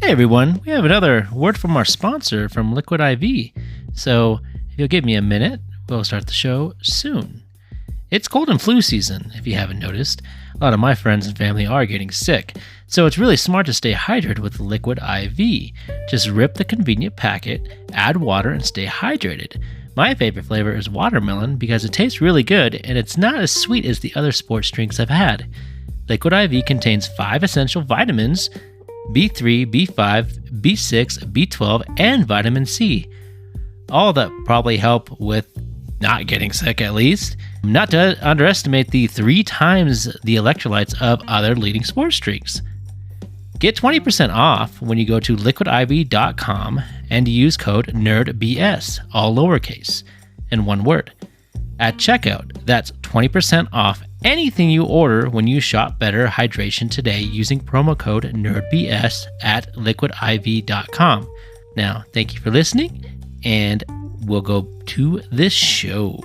Hey everyone, we have another word from our sponsor from Liquid IV. So if you'll give me a minute, we'll start the show soon. It's cold and flu season, if you haven't noticed. A lot of my friends and family are getting sick, so it's really smart to stay hydrated with Liquid IV. Just rip the convenient packet, add water, and stay hydrated. My favorite flavor is watermelon because it tastes really good and it's not as sweet as the other sports drinks I've had. Liquid IV contains 5 essential vitamins: B3, B5, B6, B12, and vitamin C. All that probably help with not getting sick, at least. Not to underestimate the 3 times the electrolytes of other leading sports drinks. Get 20% off when you go to liquidiv.com and use code NERDBS, all lowercase, and one word. At checkout, that's 20% off anything you order when you shop Better Hydration today using promo code NERDBS at liquidiv.com. Now, thank you for listening, and we'll go to this show.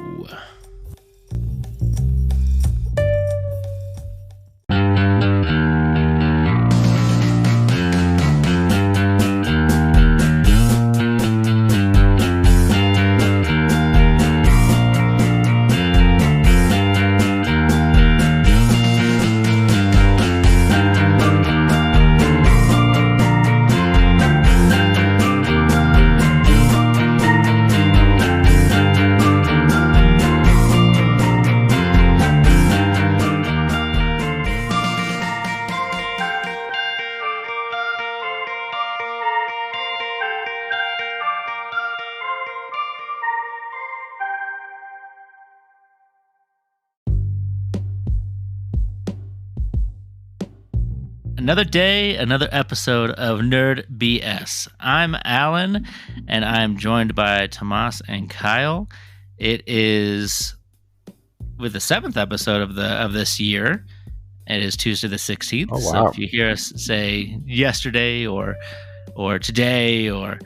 Another day, another episode of Nerd BS. I'm Alan, and I'm joined by Tomas and Kyle. It is with the 7th episode of this year. It is Tuesday the 16th. Oh, wow. So if you hear us say yesterday or today or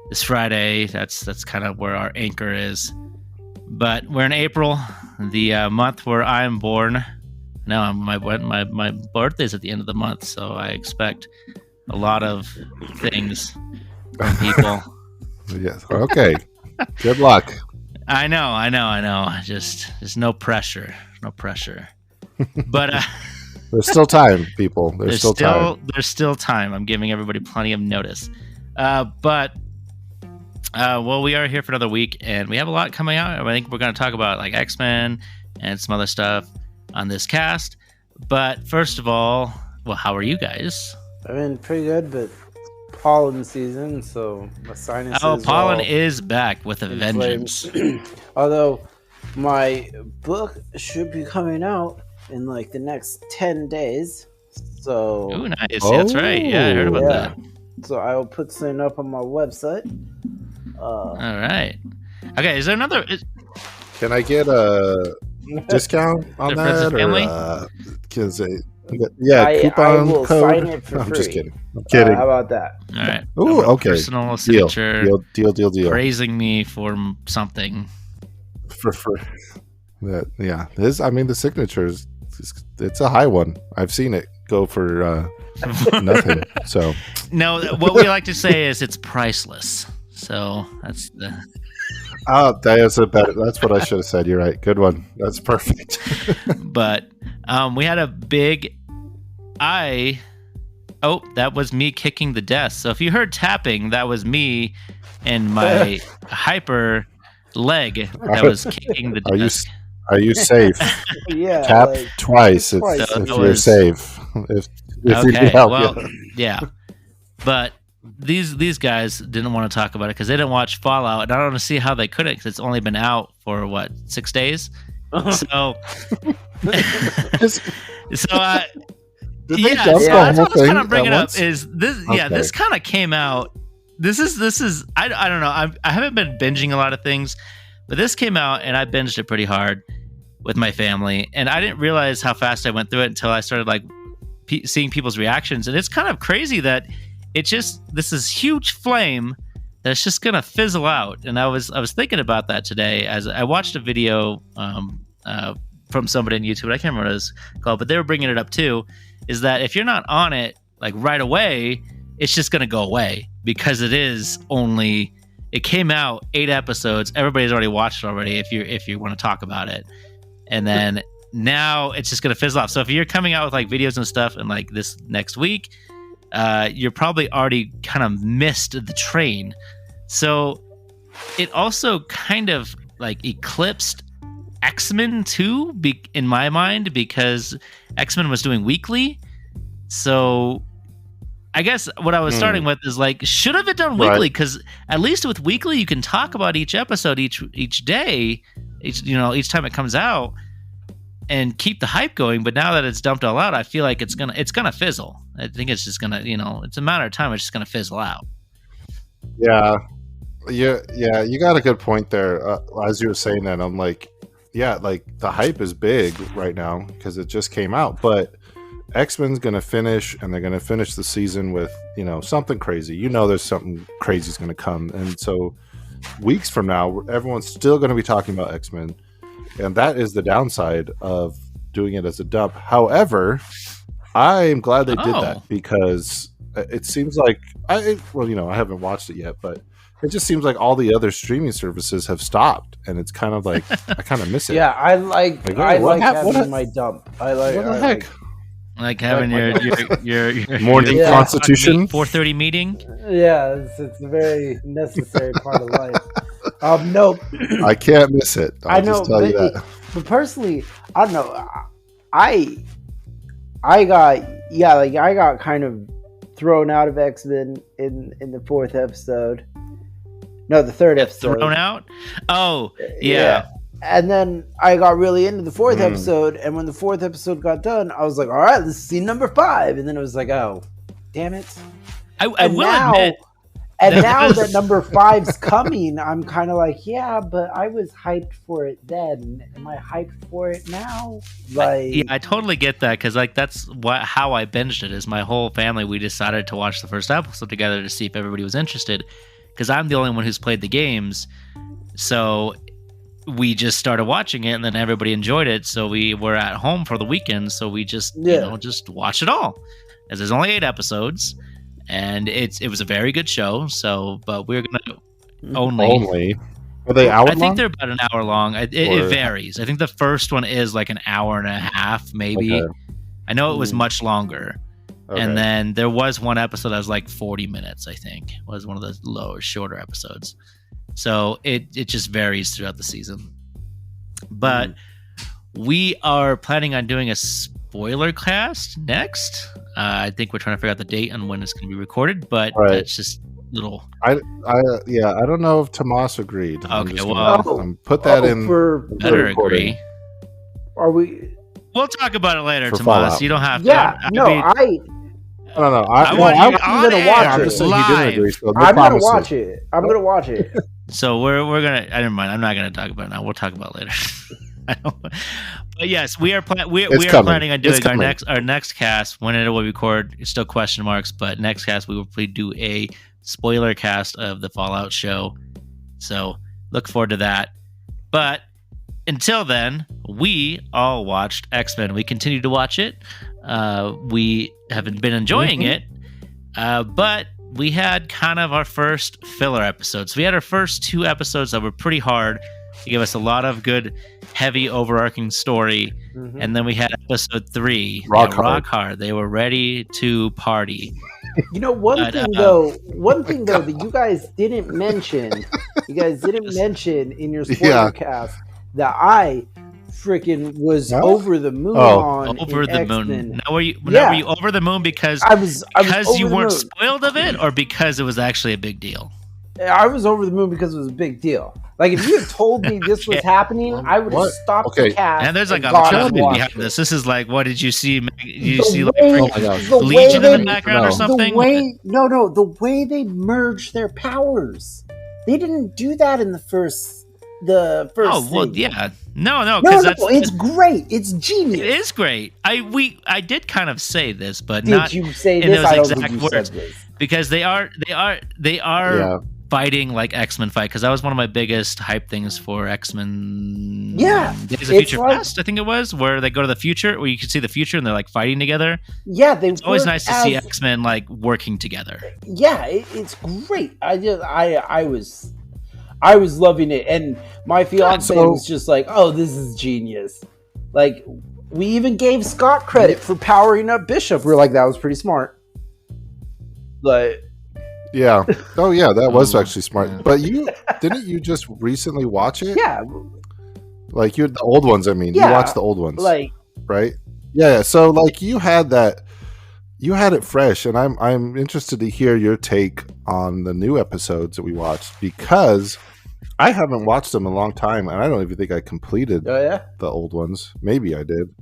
this Friday, that's kind of where our anchor is. But we're in April, the month where I'm born. No, my birthday's at the end of the month, so I expect a lot of things from people. Yes. Okay. Good luck. I know. Just there's no pressure. But There's still time, people. There's still time. There's still time. I'm giving everybody plenty of notice. Well, we are here for another week, and we have a lot coming out. I think we're going to talk about like X-Men and some other stuff on this cast. But first of all, well, how are you guys? I've been pretty good, but pollen season, so my sinuses. Oh, pollen is back with a vengeance. Although my book should be coming out in like the next 10 days. So Ooh, nice. Yeah, that's right. Yeah, I heard about that. So I will put something up on my website. All right. Okay, is there another? Can I get a discount on that? Family? Coupon I will code. sign it for I'm free. just kidding. I'm kidding. How about that? All right. Ooh, okay. Personal signature. Deal. Praising me for something. For that, yeah. The signature it's a high one. I've seen it go for nothing. So no, what we like to say is it's priceless. So that's the. Oh, that's what I should have said. You're right. Good one. That's perfect. But we had a big that was me kicking the desk. So if you heard tapping, that was me and my hyper leg that was kicking the desk. Are you safe? Yeah. Tap twice if you're safe. If you need help. Well, yeah. But these guys didn't want to talk about it because they didn't watch Fallout, and I don't want to see how they couldn't because it's only been out for 6 days. So, that's what I was kind of bringing up. Is this? Okay. Yeah, this kind of came out. This is. I don't know. I haven't been binging a lot of things, but this came out, and I binged it pretty hard with my family, and I didn't realize how fast I went through it until I started seeing people's reactions, and it's kind of crazy that. This is huge flame that's just gonna fizzle out. And I was thinking about that today as I watched a video from somebody on YouTube. I can't remember what it was called, but they were bringing it up too. Is that if you're not on it like right away, it's just going to go away because it came out 8 episodes. Everybody's already watched it already if you want to talk about it. And then now it's just going to fizzle off. So if you're coming out with like videos and stuff and like this next week, you're probably already kind of missed the train. So it also kind of like eclipsed X-Men too, in my mind, because X-Men was doing weekly. So I guess what I was starting with is like, should have it done weekly, because at least with weekly you can talk about each episode each day, each time it comes out, and keep the hype going. But now that it's dumped all out, I feel like it's gonna fizzle. I think it's just gonna, it's a matter of time. It's just gonna fizzle out. Yeah, you got a good point there. As you were saying that, I'm like, yeah, like the hype is big right now because it just came out, but X-Men's gonna finish, and they're gonna finish the season with something crazy. There's something crazy is gonna come, and so weeks from now, everyone's still gonna be talking about X-Men, and that is the downside of doing it as a dump. However, I'm glad they did that, because it seems like I haven't watched it yet, but it just seems like all the other streaming services have stopped, and it's kind of like I kind of miss it. Yeah, I like having my dump. I like what the heck. Like having your morning constitution 4:30 meeting. Yeah, it's a very necessary part of life. Nope. I can't miss it. I know, just tell you that. But personally, I don't know. I got kind of thrown out of X-Men in the 4th episode. No, the 3rd episode. Thrown out? Oh, yeah. And then I got really into the 4th episode, and when the 4th episode got done, I was like, all right, let's see number 5. And then it was like, oh, damn it. I will admit. And now that number 5's coming, I'm kind of like, yeah, but I was hyped for it then. Am I hyped for it now? I totally get that, because like that's how I binged it. Is my whole family, we decided to watch the first episode together to see if everybody was interested, because I'm the only one who's played the games. So we just started watching it, and then everybody enjoyed it. So we were at home for the weekend, so we just just watched it all, as there's only 8 episodes. And it was a very good show. So, but we're gonna only. Are they hour long? I think they're about an hour long. It varies. I think the first one is like an hour and a half, maybe. Okay. I know it was much longer. Okay. And then there was one episode that was like 40 minutes. I think was one of the shorter episodes. So it just varies throughout the season. But we are planning on doing a spoiler cast next. I think we're trying to figure out the date and when it's going to be recorded, but that's just little. I don't know if Tomas agreed. Okay, well, put that in. Better agree. Are we? We'll talk about it later, Tomas. You don't have to. Yeah, I'm gonna watch it. I'm gonna watch it. So we're gonna. I don't mind. I'm not gonna talk about it now. We'll talk about it later. But yes, we are planning on doing our next cast. When it will record, it's still question marks. But next cast, we will do a spoiler cast of the Fallout show. So look forward to that. But until then, we all watched X-Men. We continue to watch it. We haven't been enjoying it, but we had kind of our first filler episodes. We had our first 2 episodes that were pretty hard. They gave us a lot of good, heavy, overarching story. And then we had episode 3, Rock Hard. They were ready to party. One thing though that you guys didn't mention, in your spoiler cast that I freaking was over the moon on. Over the X-Men. moon. Now were you over the moon because you weren't spoiled of it, or because it was actually a big deal? I was over the moon because it was a big deal. Like, if you had told me this was happening, I would have stopped the cast. And there's like a lot behind this. This is like, what did you see? Legion in the background or something? The way they merged their powers. They didn't do that in the first well, yeah. No, it's great. It's genius. It is great. I did kind of say this, but did not you say in this? those exact words. Because they are fighting like X-Men fight, because that was one of my biggest hype things for X-Men. Yeah, Days of Future Past, I think it was, where they go to the future, where you can see the future and they're like fighting together. Yeah, it's always nice to see X-Men like working together. Yeah, it's great. I was loving it, and my fiance was just like, "Oh, this is genius!" Like, we even gave Scott credit for powering up Bishop. We're like, that was pretty smart. But yeah, oh yeah, that was actually smart. Yeah. But didn't you just recently watch it? Yeah, like the old ones. I mean, you watched the old ones, like, right? Yeah. So like you had it fresh, and I'm interested to hear your take on the new episodes that we watched, because I haven't watched them in a long time, and I don't even think I completed the old ones. Maybe I did.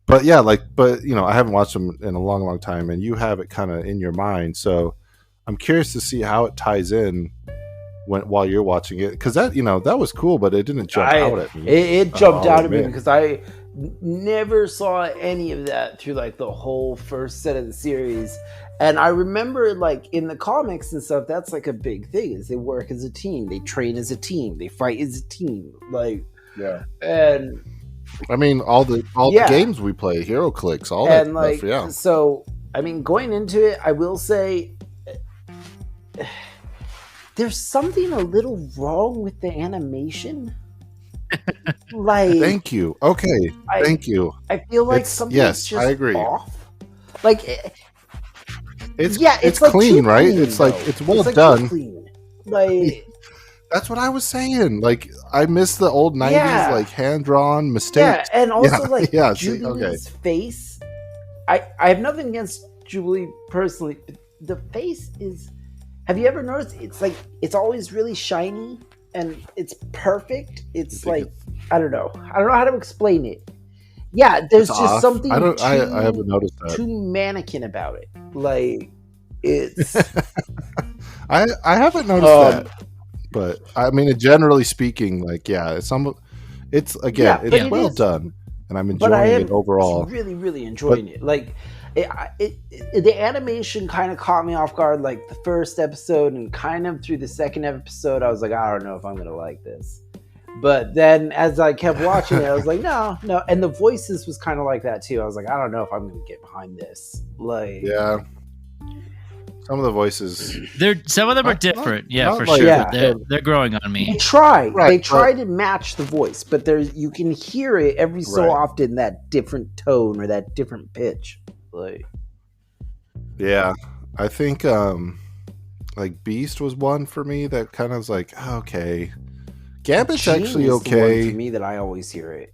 But yeah, but I haven't watched them in a long, long time, and you have it kind of in your mind. So I'm curious to see how it ties in while you're watching it, because that was cool, but it didn't jump out at me. It jumped out at me because I never saw any of that through like the whole first set of the series. And I remember, like, in the comics and stuff, that's like a big thing, is they work as a team, they train as a team, they fight as a team, like, yeah. And I mean, all the games we play, HeroClix, all and that like stuff, yeah. So I mean, going into it, I will say there's something a little wrong with the animation. Like, thank you. Okay, thank you. I feel like something's just I agree. off. Like, it's like clean, right? Clean, it's like it's well like done. Clean. Like, that's what I was saying. Like, I miss the old 90s, like hand drawn mistakes. Yeah, and also Jubilee's okay. face. I have nothing against Jubilee personally. But the face is. Have you ever noticed? It's like it's always really shiny and it's perfect. It's like I don't know how to explain it. Yeah, there's just off. Something. I haven't noticed that. Too mannequin about it. Like, it's. I haven't noticed that, but I mean, generally speaking, like, yeah, it's well done, and I'm enjoying it overall. Really, really enjoying it. Like, the animation kind of caught me off guard. Like the first episode, and kind of through the second episode, I was like, I don't know if I'm gonna like this. But then as I kept watching it, I was like, no. And the voices was kind of like that too. I was like, I don't know if I'm going to get behind this. Like, yeah. Some of the voices. Some of them are different. For sure. Yeah. They're growing on me. They try to match the voice, but you can hear it every so often, that different tone or that different pitch. Like, yeah. I think like Beast was one for me that kind of was like, okay. Gambit's actually okay. To me, that I always hear it.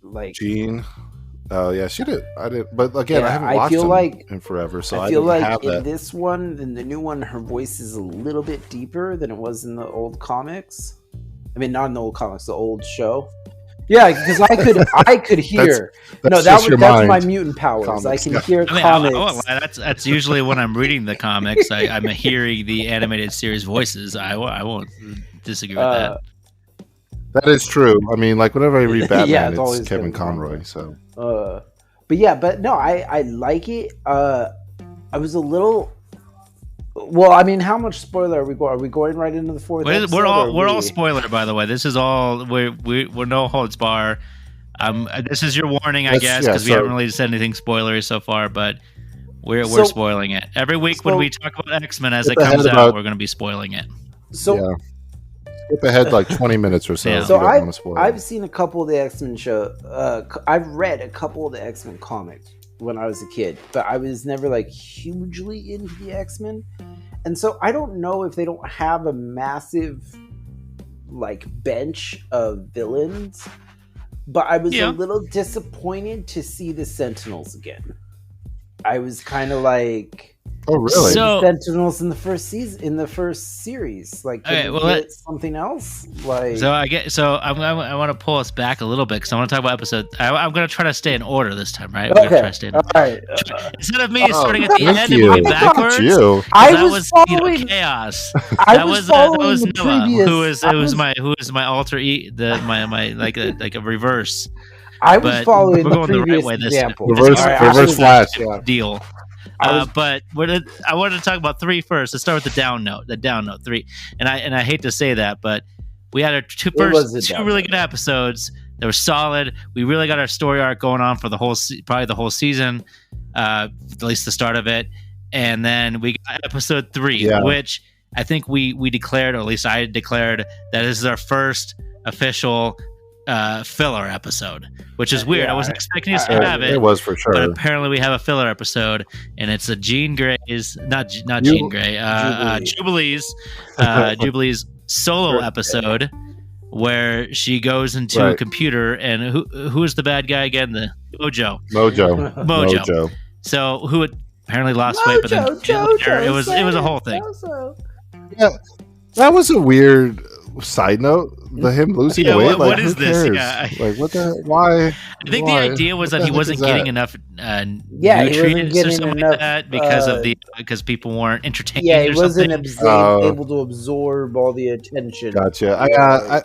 Like Jean. Oh yeah, she did. I did, but again, I haven't watched them in forever, so I feel like in this one, in the new one, her voice is a little bit deeper than it was in the old comics. I mean, not in the old comics, the old show. Yeah, because I could hear. That's my mutant powers. Comics. I can hear comics. That's usually when I'm reading the comics. I'm hearing the animated series voices. I won't disagree with that. That is true. I mean, like whenever I read Batman, it's Kevin Conroy. So, but no, I like it. I was a little. Well, I mean, how much spoiler are we going? Are we going right into the fourth? We're all spoiler, by the way. This is all we're no holds bar. This is your warning, I guess, because we haven't really said anything spoilery so far, but we're spoiling it every week when we talk about X-Men as it comes out. We're going to be spoiling it. So. Yeah. Skip ahead like 20 minutes or so. Yeah. So I've seen a couple of the X-Men show. I've read a couple of the X-Men comics when I was a kid, but I was never like hugely into the X-Men, and so I don't know if they don't have a massive like bench of villains. But I was a little disappointed to see the Sentinels again. I was kind of like. Oh really? So, Sentinels in the first season, in the first series, like something else. Like, I want to pull us back a little bit because I want to talk about episode. I'm going to try to stay in order this time, right? We're going to try to stay in order. All right. Instead of me starting at the end and moving backwards, I was following chaos. That was Noah, who is my alter my like a reverse. I was following the previous example. Reverse Flash deal. But I wanted to talk about 3 first. Let's start with the down note. The down note 3, and I hate to say that, but we had our two really good episodes. They were solid. We really got our story arc going on for the probably the whole season, at least the start of it. And then we got episode 3, which I think we declared, or at least I declared, that this is our first official filler episode, which is weird. I wasn't expecting us to have it. It was for sure. But apparently we have a filler episode, and it's a Jean Grey's, not Jean Grey, Jubilee's solo episode where she goes into a computer, and who is the bad guy again? The Mojo. So who had apparently lost weight, but then it was a whole thing. Yeah, that was a weird side note. Him losing weight. What is this? Yeah. Like what the? Why? I think the idea was that he wasn't getting enough nutrients or something like that because people weren't entertained. Yeah, he wasn't able to absorb all the attention. Gotcha.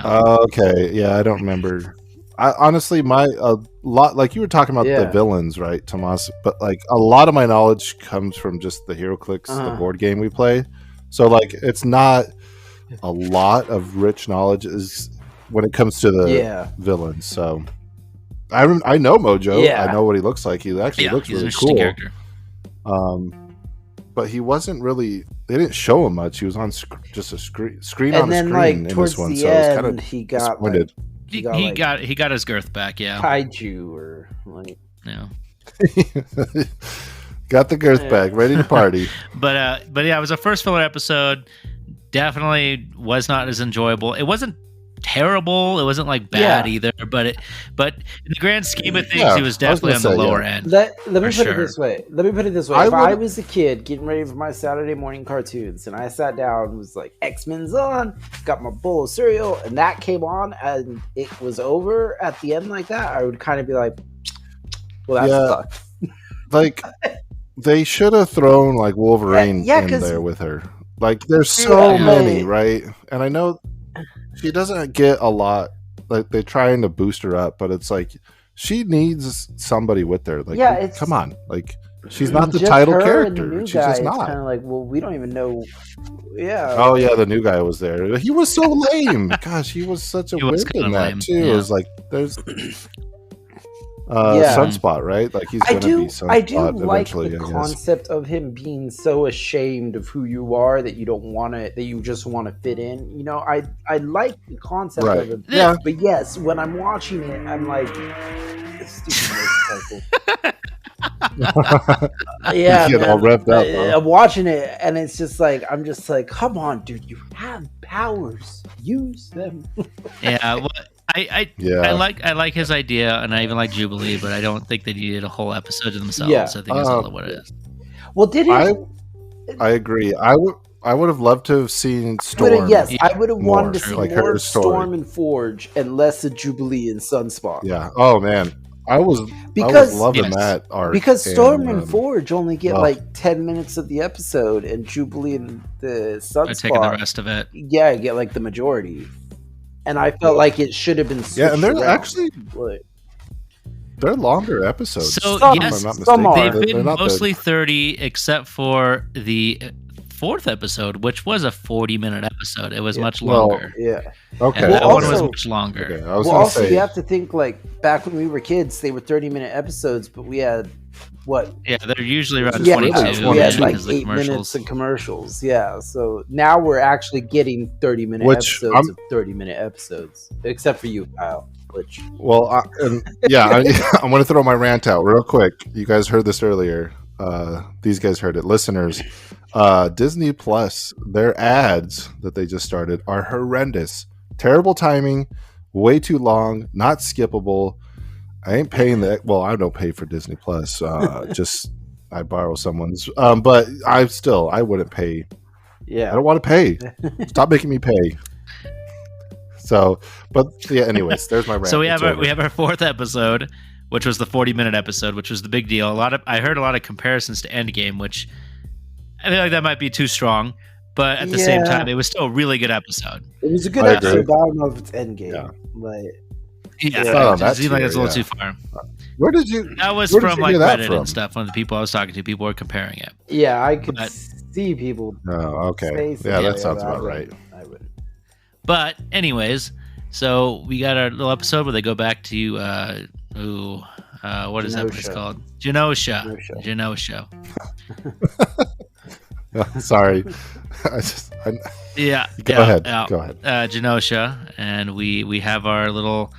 Okay. Yeah, I don't remember. Honestly, a lot, like you were talking about the villains, right, Tomas? But like a lot of my knowledge comes from just the HeroClix, the board game we play. So like, it's not a lot of rich knowledge is when it comes to the villains. So I know Mojo. Yeah. I know what he looks like. He actually looks really cool. Character. But he wasn't really. They didn't show him much. He was on just a screen on the screen like, in this one. So it's kind of he got disappointed. He got his girth back, kaiju or like got the girth back, ready to party. but yeah, it was a first filler episode. Definitely was not as enjoyable. It wasn't terrible. It wasn't like bad either. But in the grand scheme of things, he was definitely on the lower end. Let me put it this way. If I was a kid getting ready for my Saturday morning cartoons, and I sat down and was like, X-Men's on, got my bowl of cereal, and that came on, and it was over at the end like that, I would kind of be like, well, that sucked. Like, they should have thrown like Wolverine in there with her. Like, there's so many, right? And I know she doesn't get a lot. Like, they're trying to boost her up, but it's like she needs somebody with her. Like, come on, like she's not the title character. She's just not. Kind of like, well, we don't even know. Yeah. Oh yeah, the new guy was there. He was so lame. Gosh, he was such a wimp in that too. Yeah. It was like there's. Sunspot, right? Like he's gonna be Sunspot eventually. I do like the concept of him being so ashamed of who you are that you don't want to, that you just want to fit in. You know, I like the concept of him. Yeah, but yes, when I'm watching it, I'm like, stupid motorcycle. Yeah, you get all revved up. I'm watching it, and it's just like I'm just like, come on, dude, you have powers, use them. Yeah. Well, I like his idea, and I even like Jubilee, but I don't think they needed a whole episode to themselves. Yeah. I think that's all what it is. Well, I agree. I would have loved to have seen Storm. I would have wanted to see more Storm and Forge and less of Jubilee and Sunspot. Yeah. Oh man, I was loving that arc because Storm and Forge only get like 10 minutes of the episode, and Jubilee and the Sunspot are taking the rest of it. Yeah, get like the majority. And I felt like it should have been switched. Yeah, and they're actually they're longer episodes. So yes, they've been mostly 30, except for the 4th episode, which was a 40-minute episode. It was much longer. Okay. And that one was much longer. Okay, you have to think like back when we were kids, they were 30-minute episodes, but we had what? Yeah, they're usually around 22. We had like 8 minutes of commercials. Yeah, so now we're actually getting 30-minute episodes of 30-minute episodes, except for you, Kyle. I'm going to throw my rant out real quick. You guys heard this earlier. These guys heard it. Listeners, Disney Plus, their ads that they just started are horrendous. Terrible timing, way too long, not skippable. I ain't paying that. Well, I don't pay for Disney Plus. Just I borrow someone's. But I wouldn't pay. Yeah, I don't want to pay. Stop making me pay. So, but yeah. Anyways, there's my rant. So we have our 4th episode, which was the 40-minute episode, which was the big deal. I heard a lot of comparisons to Endgame, which I feel like that might be too strong. But at the same time, it was still a really good episode. It was a good episode. But I don't know if it's Endgame. Yeah. Yeah, Yeah. it seemed like it's a little too far. Where did you? That was where did from you like hear that Reddit from? and stuff. One of the people I was talking to, people were comparing it. Yeah, I could But- see people. Oh, okay. say Yeah, something that sounds like about right. I wouldn't. But anyways, so we got our little episode where they go back to what is that place Genosha. called? Genosha. Genosha. Sorry. Yeah. Go ahead. Go ahead. Genosha, and we have our little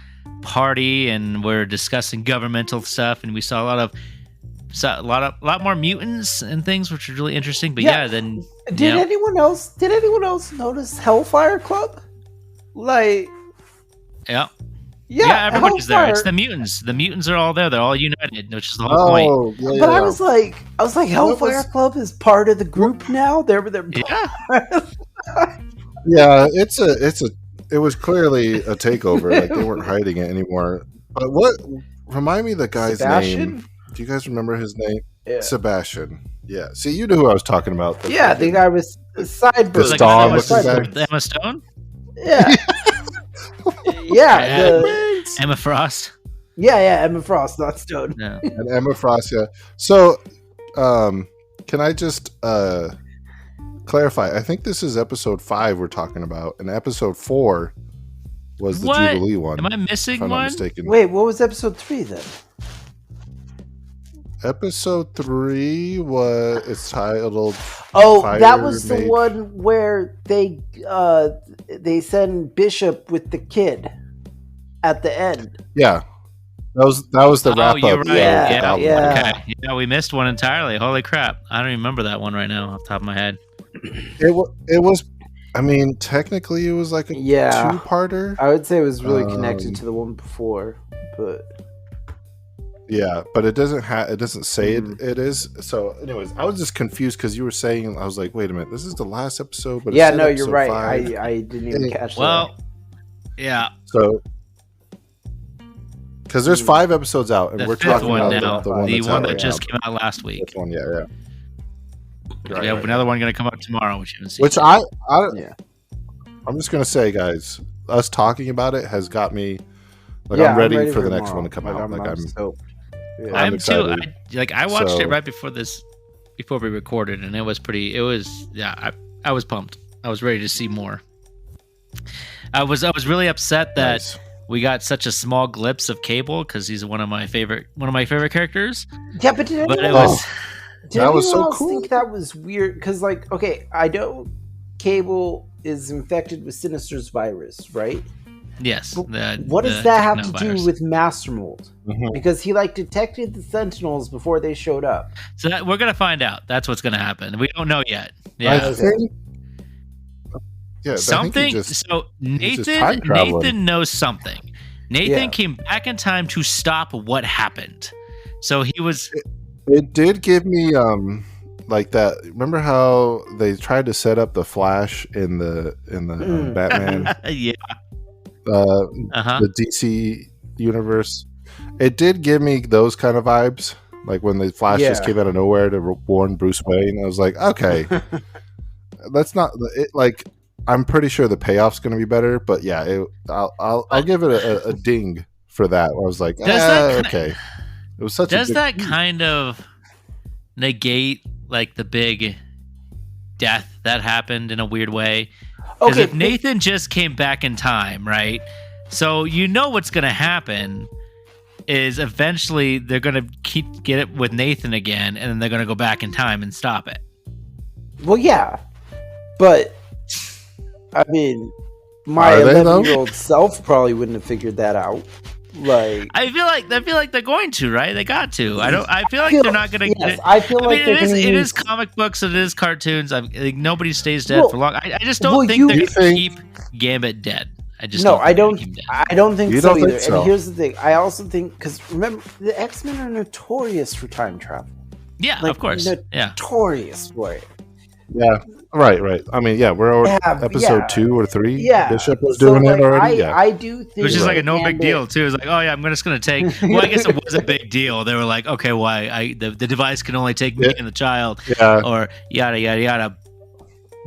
party, and we're discussing governmental stuff, and we saw a lot more mutants and things, which was really interesting. But Yeah. then Did anyone else notice Hellfire Club? Like, yeah, yeah, everybody's there. It's Hellfire- the mutants. The mutants are all there. They're all united, which is the whole point. Oh, yeah, But yeah. I was like, Hellfire Club is part of the group now. They're Yeah. Yeah, it was clearly a takeover. Like they weren't hiding it anymore. But remind me the guy's Sebastian? name. Do you guys remember his name? Yeah. Sebastian. Yeah. See, you knew who I was talking about. Yeah, the guy was Sideburns. The Like dog Emma, looking guy. Emma Stone, Yeah. Yeah. the- Emma Frost. yeah, Emma Frost, not Stone. No. And Emma Frost. Yeah. So, can I just clarify? I think this is episode 5 we're talking about, and episode 4 was the What? Jubilee one. Am I if missing I'm not one? mistaken. Wait, what was episode 3 then? Episode 3 was it's titled. Oh, Fire that was the Mage. one where they send Bishop with the kid at the end. Yeah, that was the wrap you're up. right. Yeah, Goblin. yeah. Okay. Yeah, we missed one entirely. Holy crap. I don't even remember that one right now off the top of my head. It was. I mean, technically, it was like a Yeah. two-parter. I would say it was really connected Um, to the one before, but Yeah, but it doesn't say Mhm. it is. So, anyways, I was just confused because you were saying, I was like, wait a minute, this is the last episode. But it yeah, said no, you're episode right. 5. I didn't even catch Well, yeah. So, because there's 5 episodes out, and The we're fifth talking one about now. the one, The that's one out that right just now. came out last week. This one, yeah. Right, We have right, another one going to come out tomorrow, which you haven't seen. Which Yeah. I'm just gonna say, guys, us talking about it has got me like Yeah, I'm ready for the next one to come out. Like I'm stoked. Yeah. I'm I'm too. excited. I watched So- it right before we recorded, and it was pretty. It was I was pumped. I was ready to see more. I was really upset that nice. we got such a small glimpse of Cable because he's one of my favorite characters. Yeah, but did But anyone it was Did That was anyone so else cool. think that was weird? Because, like, okay, I know Cable is infected with Sinister's virus, right? yes. What does that have to do technovirus. with Master Mold? Mhm. Because he, like, detected the Sentinels before they showed up. So we're gonna find out. That's what's gonna happen. We don't know yet. I Yeah. think. Yeah, Something. I think he just, So he's just time traveling. Nathan knows something. Nathan Yeah. came back in time to stop what happened. So he was. it did give me like that. Remember how they tried to set up the Flash in the Mm. Batman Yeah. uh, Uh-huh. the DC universe? It did give me those kind of vibes. Like when the Flash just Yeah. came out of nowhere to warn Bruce Wayne. I was like, okay, that's not it. Like, I'm pretty sure the payoff's going to be better, but yeah, I'll give it a ding for that. I was like, Does that okay. It was such Does a that kind of negate like the big death that happened in a weird way? Because Okay, if Nathan just came back in time, right? So you know what's going to happen is eventually they're going to get it with Nathan again, and then they're going to go back in time and stop it. well, yeah. But, I mean, my Are they, though? 11-year-old self probably wouldn't have figured that out. Like, I feel like they're going to, right? They got to. I feel like they're not going to. Yes, I feel like they're it is. gonna It use- is comic books. It is cartoons. Like, nobody stays dead Well, for long. I just don't well, think you- they're You going to think- keep Gambit dead. I just No, don't I think they're don't. gonna keep him dead. I don't think You so don't think either. so? And here's the thing: I also think because remember, the X-Men are notorious for time travel. Yeah, like, of course. Yeah. Notorious for it. Yeah, right. I mean, yeah, we're already Yeah, episode yeah. 2 or 3. Yeah, Bishop was So, doing like, it already. I do think, Which is like a no big Gambit- deal too. It's like, oh yeah, I'm just gonna take. Well, I guess it was a big deal. They were like, okay, why the device can only take me Yeah. and the child, Yeah, or yada yada yada.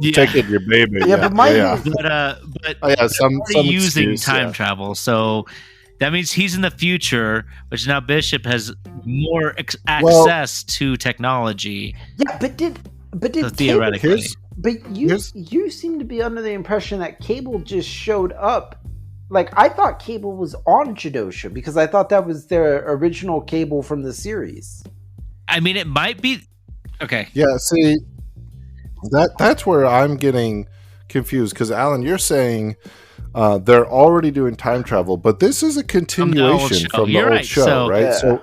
Yeah, take it, your baby. Yeah, but my yeah. but Oh, yeah, some already using excuse, time yeah. travel. So That means he's in the future, which now Bishop has more access to technology. Yeah, but did so theoretically? But you seem to be under the impression that Cable just showed up. Like, I thought Cable was on Genosha because I thought that was their original Cable from the series. I mean, it might be. Okay. Yeah, see, that's where I'm getting confused because, Alan, you're saying they're already doing time travel, but this is a continuation from the old show, right? Yeah. So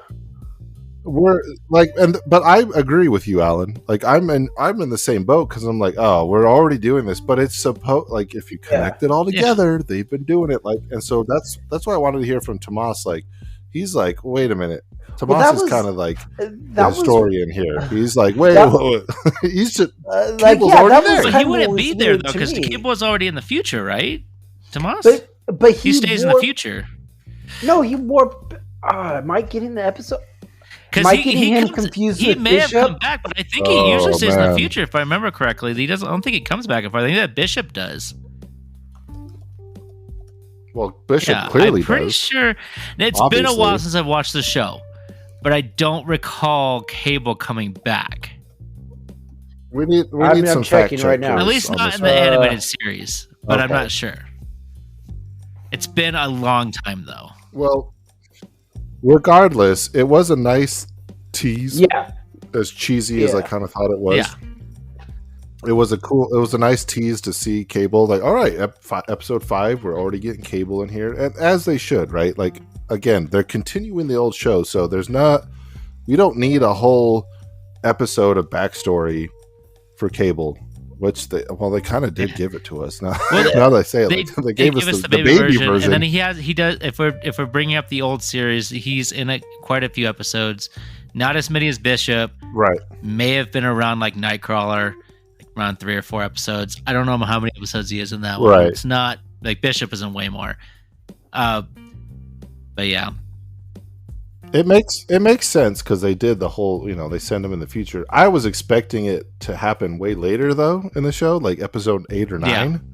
we're like, but I agree with you, Alan. Like, I'm in the same boat because I'm like, oh, we're already doing this, but it's supposed, like, if you connect it all together, they've been doing it, like, and so that's why I wanted to hear from Tomas. Like, he's like, wait a minute. Tomas is kind of like the historian here. He's like, wait. He's just Cable's already there. But he wouldn't be there though because Cable was already in the future, right? Tomas, but he stays in the future. No, he warped. Am I getting the episode? Because he may have come back, but I think he usually stays in the future. If I remember correctly, he doesn't. I don't think he comes back. If I think that Bishop does. Well, Bishop clearly I'm pretty does. sure. It's been a while since I've watched the show, but I don't recall Cable coming back. We need some fact check right now. At least not in the animated series, but I'm not sure. It's been a long time though. Well, regardless, it was a nice tease. Yeah. As cheesy as I kind of thought it was. Yeah. It was a nice tease to see Cable. Like, all right, episode 5, we're already getting Cable in here, and as they should, right? Like, again, they're continuing the old show, so we don't need a whole episode of backstory for Cable, which they kind of did give it to us. Now, now that I say it, they gave us the baby version. And then he does. If we're bringing up the old series, he's in quite a few episodes. Not as many as Bishop. Right. May have been around like Nightcrawler, like around 3 or 4 episodes. I don't know how many episodes he is in that one. Right. It's not like Bishop is in way more. But yeah. It makes sense because they did the whole, they send him in the future. I was expecting it to happen way later though in the show, like episode 8 or 9.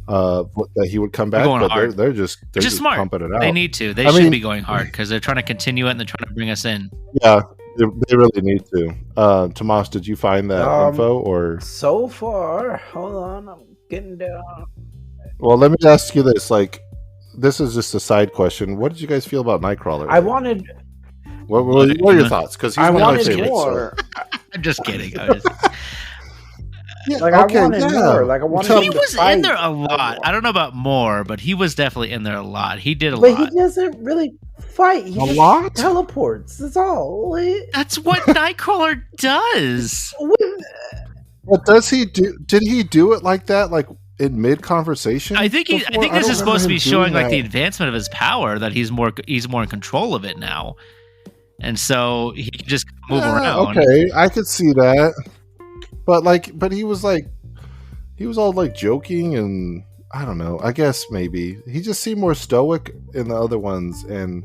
That he would come back, but they're just smart. pumping it out. They need to. They should be going hard because they're trying to continue it and they're trying to bring us in. Yeah, they really need to. Tomas, did you find that info or? So far, hold on, I'm getting down. Well, let me ask you this: like, this is just a side question. What did you guys feel about Nightcrawler? What are your thoughts? Because I wanted more. I'm just kidding. Yeah, I wanted more. Like, I wanted. He was in there a lot. I don't know about more, but he was definitely in there a lot. He did a lot. But he doesn't really fight. He just teleports. That's all. That's what Nightcrawler does. But does he do? Did he do it like that? Like in mid conversation? I think this is supposed to be showing like the advancement of his power. That he's more in control of it now, and so he can just move around. Okay, I could see that. But he was all like joking, and I don't know. I guess maybe he just seemed more stoic in the other ones, and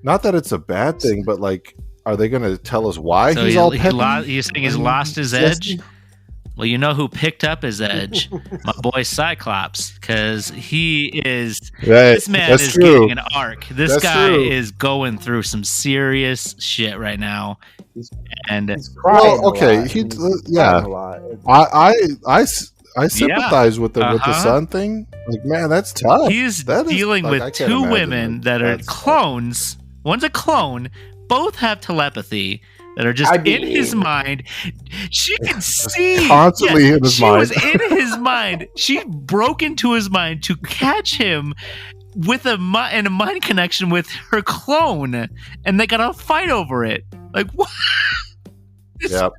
not that it's a bad thing, but like, are they going to tell us why he's all peppy? You're saying he's lost his edge? Well, you know who picked up his edge? My boy Cyclops, because he is. Right. This man is getting an arc. This guy is going through some serious shit right now. And he's crying okay, I sympathize with the son thing. Like, man, that's tough. He's dealing with 2 women that are clones. One's a clone. Both have telepathy that are just in his mind. She can see constantly in his mind. She was in his mind. She broke into his mind to catch him with a mind connection with her clone, and they got a fight over it. Like, what? Yeah,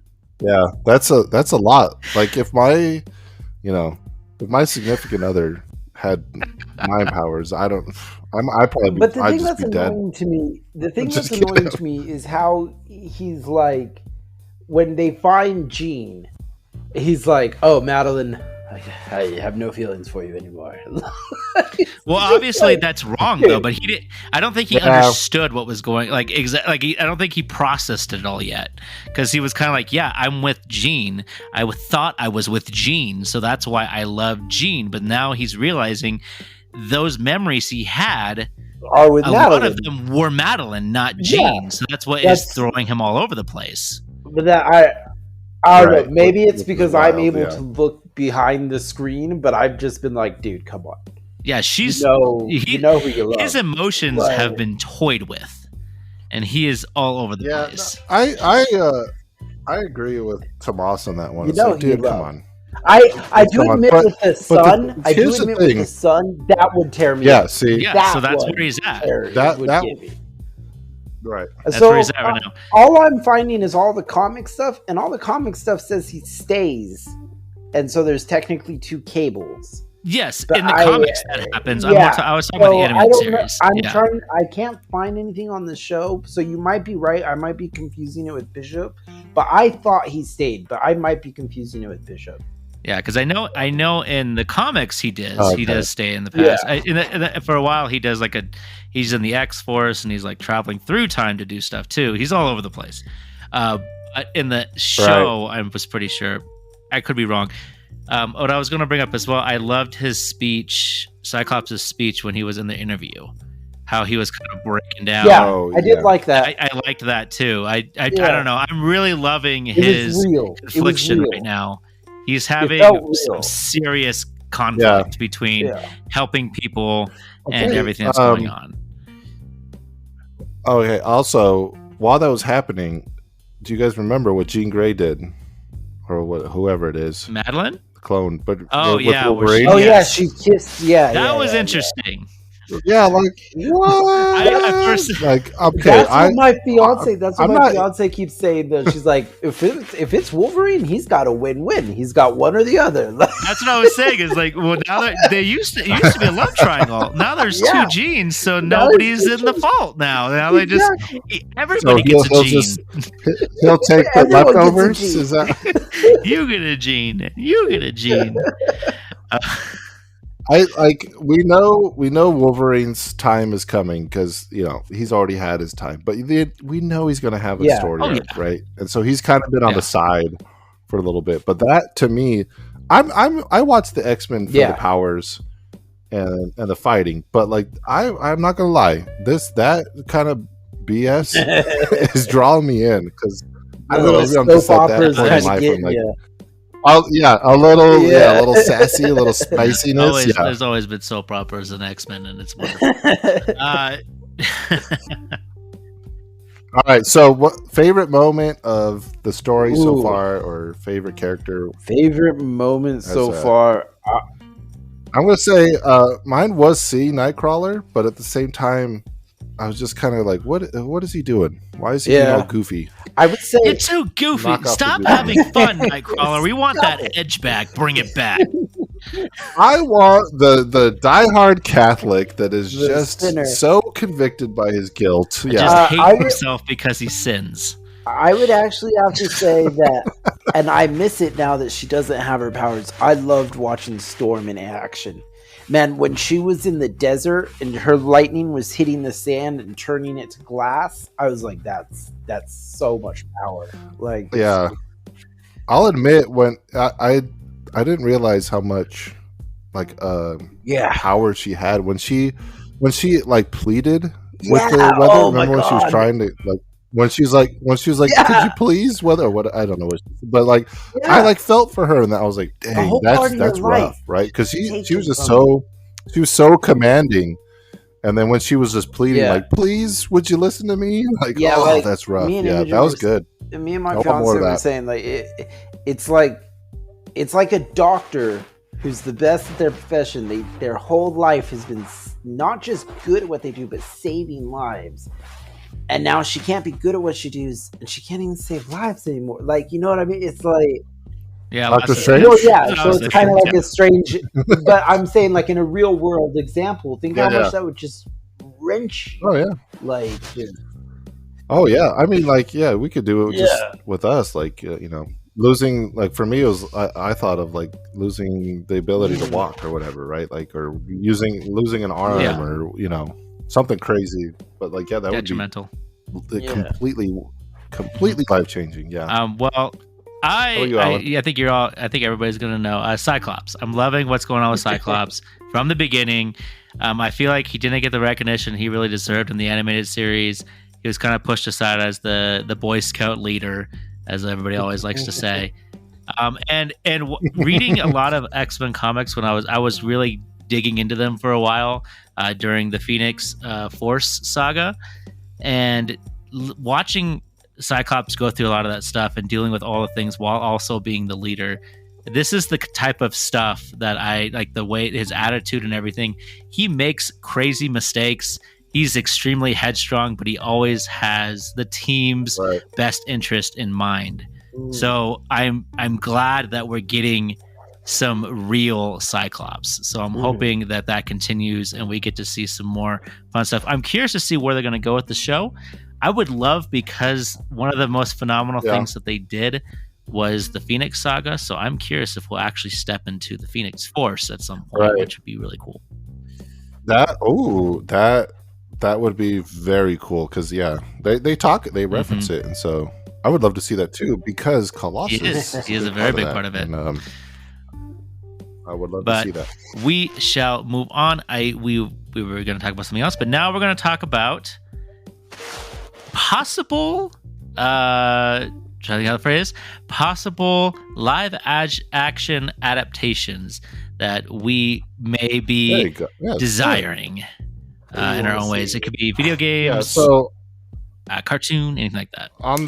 that's a lot. Like, if my significant other had mind powers, I'd probably. But the thing that's annoying to me, to me is how he's like, when they find Jean, he's like, "Oh, Madeline, I have no feelings for you anymore." Well, obviously that's wrong though. But I don't think he understood what was going. I don't think he processed it all yet, because he was kind of like, "Yeah, I'm with Jean. I thought I was with Jean, so that's why I love Jean." But now he's realizing those memories he had are with a Madeline. lot of them were Madeline, not Jean. So that's what is throwing him all over the place. But that I don't know. Maybe it's because I'm able to look behind the screen, but I've just been like, dude, come on. Yeah, she's you know who you love. His emotions have been toyed with, and he is all over the place. I agree with Tomas on that one. You know, like, dude, come on. I do admit with the son, with the son, that would tear me. Yeah, see, so that's where he's at. Right. That's where he's at right now. All I'm finding is all the comic stuff, and all the comic stuff says he stays, and so there's technically 2 cables. Yes, but in the comics that happens. I was talking about the animated series. I can't find anything on the show, so you might be right. I might be confusing it with Bishop, but I thought he stayed, but I might be confusing it with Bishop. Yeah, because I know in the comics he does. Okay. He does stay in the past. Yeah. For a while he does he's in the X-Force and he's like traveling through time to do stuff too. He's all over the place. But in the show, I was pretty sure. I could be wrong. What I was going to bring up as well, I loved his speech, Cyclops' speech when he was in the interview. How he was kind of breaking down. Yeah, I did like that. I liked that too. I don't know. I'm really loving his confliction right now. He's having some serious conflict between helping people and everything that's going on. Okay. Also, while that was happening, do you guys remember what Jean Grey did, or whoever it is? Madeline, the clone. But she kissed. Yeah, that was interesting. Yeah, like what? That's what my fiance. That's what my fiance keeps saying. Though she's like, if it's Wolverine, he's got a win-win. He's got one or the other. That's what I was saying. Is like, well, now that it used to be a love triangle. Now there's 2 genes, so nobody's in the fault. Now they just everybody gets a gene. He'll take the leftovers. Is that you get a gene? You get a gene. We know Wolverine's time is coming because he's already had his time, but we know he's going to have a story arc, right? And so he's kind of been on the side for a little bit. But that to me, I watched the X-Men for the powers and the fighting, but I'm not going to lie, that kind of BS is drawing me in because I don't know, I'm just at that point in life. A little sassy, a little spiciness. There's always been soap operas and X-Men, and it's wonderful. All right, so what favorite moment of the story so far, or favorite character? Favorite moment so far? I'm going to say mine was seeing Nightcrawler, but at the same time, I was just kind of like, what is he doing? Why is he being all goofy? I would say it's so goofy. Stop having fun, Nightcrawler. We want that edge back. Bring it back. I want the diehard Catholic that is just so convicted by his guilt. Just hates himself because he sins. I would actually have to say that, and I miss it now that she doesn't have her powers. I loved watching Storm in action. Man, when she was in the desert and her lightning was hitting the sand and turning it to glass, I was like, that's so much power. I'll admit when I didn't realize how much power she had when she pleaded with the weather. Remember when she was trying to when she was like, could you please weather what I don't know what, but I felt for her, and I was like, dang, that's rough, right? Because she was just so commanding, and then when she was just pleading please would you listen to me, that's rough. That was good. Me and my fiance were saying it's like a doctor who's the best at their profession. Their whole life has been not just good at what they do, but saving lives. And now she can't be good at what she does, and she can't even save lives anymore. You know what I mean? It's like, Doctor Strange. Well, so it's kind of like a strange. But I'm saying, in a real world example, think how much that would just wrench. Oh yeah. Oh yeah. I mean, we could do it just with us, losing. For me, it was I thought of losing the ability to walk or whatever, right? Or losing an arm or something crazy, but that would detrimental. Completely life changing. Yeah. Well, I think I think everybody's gonna know Cyclops. I'm loving what's going on with Cyclops from the beginning. I feel like he didn't get the recognition he really deserved in the animated series. He was kind of pushed aside as the Boy Scout leader, as everybody always likes to say. Reading a lot of X-Men comics when I was really digging into them for a while during the Phoenix Force saga, and watching Cyclops go through a lot of that stuff and dealing with all the things while also being the leader. This is the type of stuff that I like, the way his attitude and everything. He makes crazy mistakes. He's extremely headstrong, but he always has the team's best interest in mind. So I'm glad that we're getting some real Cyclops. So I'm hoping that continues and we get to see some more fun stuff. I'm curious to see where they're going to go with the show. I would love, because one of the most phenomenal things that they did was the Phoenix saga. So I'm curious if we'll actually step into the Phoenix Force at some point, which would be really cool. That would be very cool, because they reference it, and so I would love to see that too, because Colossus he is a very big part of it. And, I would love to see that. We shall move on. We were going to talk about something else, but now we're going to talk about possible trying to think how the phrase, possible live action adaptations that we may be desiring in our own ways. It could be video games, cartoon, anything like that. On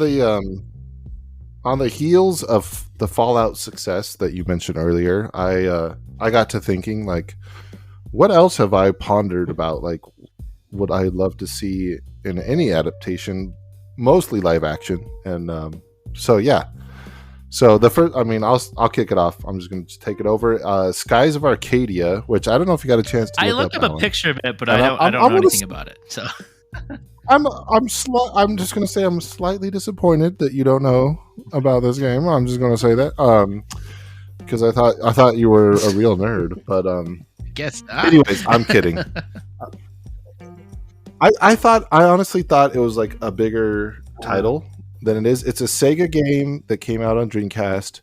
the heels of the Fallout success that you mentioned earlier, I got to thinking, like, what else have I pondered about, like, would I love to see in any adaptation, mostly live action. And so the first, I mean, I'll kick it off. I'm just going to take it over. Skies of Arcadia, which I don't know if you got a chance to look up a picture of it, but I don't know anything about it. So I'm just going to say I'm slightly disappointed that you don't know about this game. I'm just going to say that because I thought you were a real nerd, but guess not. Anyways, I'm kidding. I honestly thought it was like a bigger title than it is. It's a Sega game that came out on Dreamcast.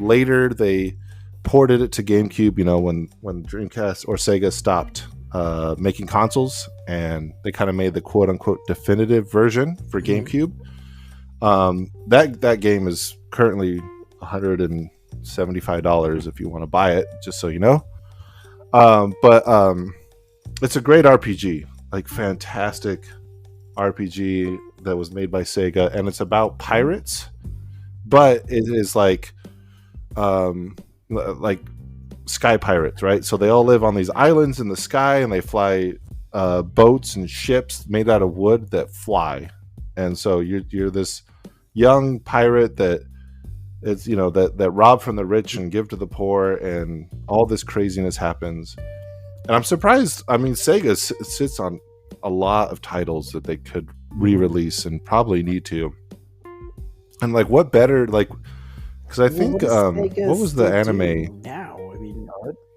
Later, they ported it to GameCube. You know, when Dreamcast or Sega stopped making consoles, and they kind of made the quote unquote definitive version for GameCube. That game is currently $175 if you want to buy it, just so you know. But it's a great RPG. Like, fantastic RPG that was made by Sega, and it's about pirates, but it is like sky pirates, right? So they all live on these islands in the sky, and they fly boats and ships made out of wood that fly. And so you're this young pirate that it's, you know, that rob from the rich and give to the poor, and all this craziness happens. And I'm surprised. I mean, Sega sits on a lot of titles that they could re-release and probably need to. And like, what better, like, because I think what was the anime now? I mean,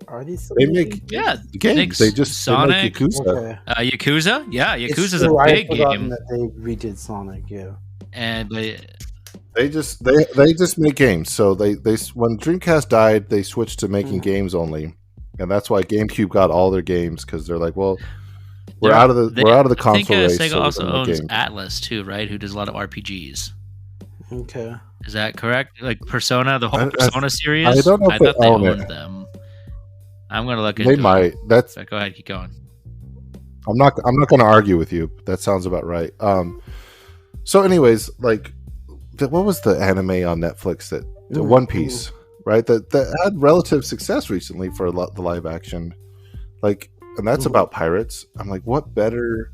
are these? They make games. They just Sonic, they make Yakuza. Yakuza, Yakuza's a big game. That they redid Sonic, and they just make games. So they when Dreamcast died, they switched to making games only. And that's why GameCube got all their games, because they're like, well, we're out of the console race. Sega so also owns Atlas too, right? Who does a lot of RPGs. Okay, is that correct? Like Persona, the whole Persona series. I don't know if they owned it. them. I'm gonna look into. They might. That's. So go ahead, keep going. I'm not going to argue with you. That sounds about right. So, anyways, like, what was the anime on Netflix the One Piece? Right, that had relative success recently for the live action, like, and that's about pirates. I'm like, what better?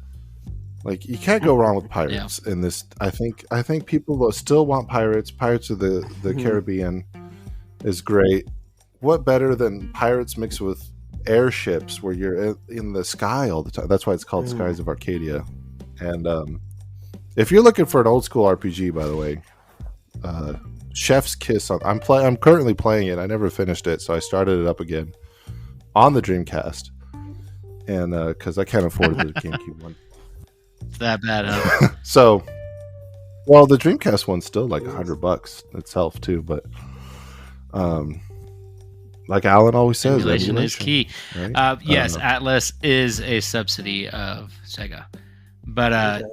Like, you can't go wrong with pirates in this. I think people still want pirates. Pirates of the Caribbean is great. What better than pirates mixed with airships, where you're in the sky all the time? That's why it's called Skies of Arcadia. And if you're looking for an old school RPG, by the way, Chef's Kiss. I'm currently playing it. I never finished it, so I started it up again on the Dreamcast, and because I can't afford the GameCube one. It's that bad, huh? So Well, the Dreamcast one's still like $100 itself too, but like Alan always says, emulation is key. Right? Yes, Atlas is a subsidy of Sega, but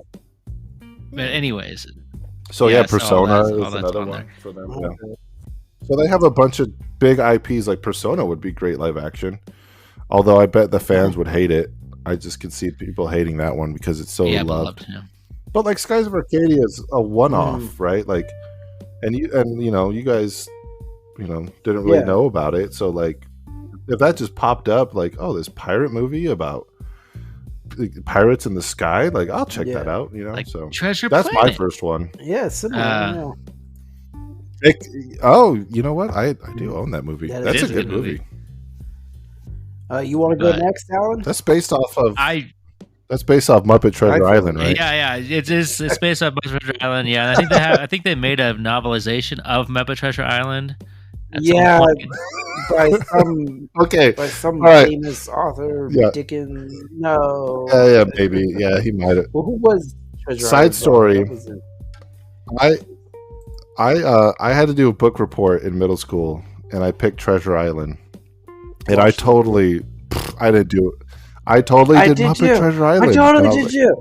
anyways. So yeah, Persona is another one for them. Yeah. So they have a bunch of big IPs. Like Persona would be great live action, although I bet the fans would hate it. I just could see people hating that one because it's so loved. But like Skies of Arcadia is a one-off, right? Like, and you guys, didn't really know about it. So like, if that just popped up, like, oh, this pirate movie about pirates in the sky, like, I'll check that out. Like so Treasure that's Planet. my first one. Yeah, similar. You know what? I do own that movie. That's a good movie. You want to go next, Alan? That's based off of. That's based off Muppet Treasure Island, right? Yeah. It's based off Muppet Treasure Island. Yeah, I think they made a novelization of Muppet Treasure Island. By some famous author, Dickens. No. Yeah, maybe. Yeah, he might have. Well, who was Treasure Side Island? story. I had to do a book report in middle school, and I picked Treasure Island, and I totally did Muppet Treasure Island. I totally did you.